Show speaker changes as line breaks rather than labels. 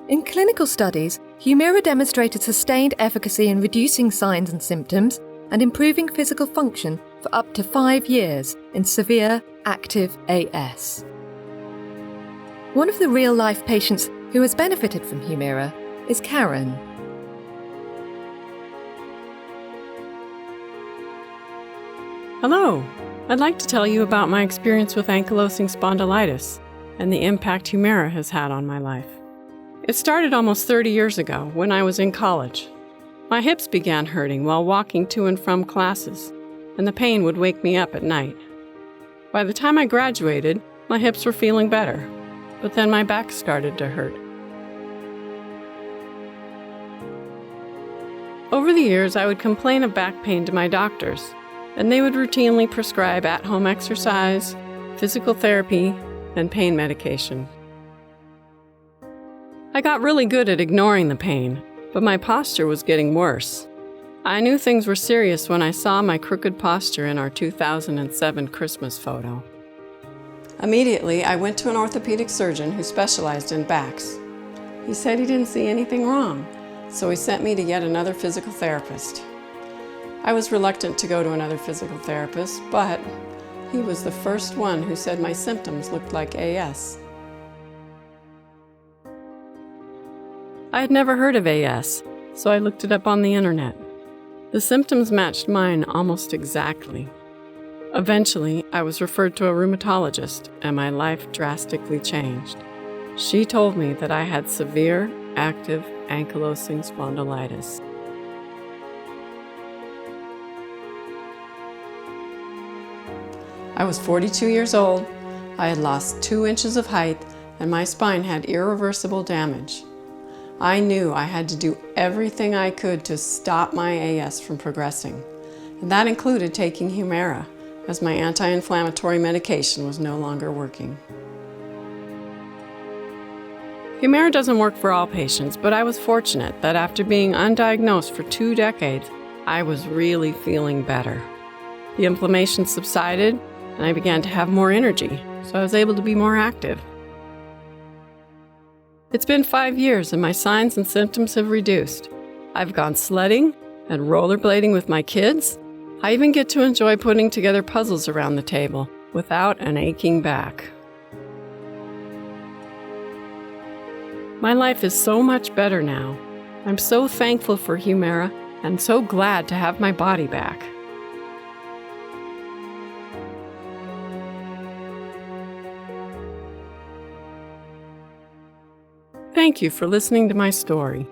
In clinical studies, Humira demonstrated sustained efficacy in reducing signs and symptoms and improving physical function for up to 5 years in severe active AS. One of the real-life patients who has benefited from Humira is Karen.
Hello! I'd like to tell you about my experience with ankylosing spondylitis and the impact Humira has had on my life. It started almost 30 years ago when I was in college. My hips began hurting while walking to and from classes, and the pain would wake me up at night. By the time I graduated, my hips were feeling better, but then my back started to hurt. Over the years, I would complain of back pain to my doctors, and they would routinely prescribe at-home exercise, physical therapy, and pain medication. I got really good at ignoring the pain, but my posture was getting worse. I knew things were serious when I saw my crooked posture in our 2007 Christmas photo. Immediately, I went to an orthopedic surgeon who specialized in backs. He said he didn't see anything wrong, so he sent me to yet another physical therapist. I was reluctant to go to another physical therapist, but he was the first one who said my symptoms looked like AS. I had never heard of AS, so I looked it up on the internet. The symptoms matched mine almost exactly. Eventually, I was referred to a rheumatologist, and my life drastically changed. She told me that I had severe, active ankylosing spondylitis. I was 42 years old, I had lost 2 inches of height, and my spine had irreversible damage. I knew I had to do everything I could to stop my AS from progressing, and that included taking Humira, as my anti-inflammatory medication was no longer working. Humira doesn't work for all patients, but I was fortunate that after being undiagnosed for 2 decades, I was really feeling better. The inflammation subsided, and I began to have more energy, so I was able to be more active. It's been 5 years and my signs and symptoms have reduced. I've gone sledding and rollerblading with my kids. I even get to enjoy putting together puzzles around the table without an aching back. My life is so much better now. I'm so thankful for Humira and so glad to have my body back. Thank you for listening to my story.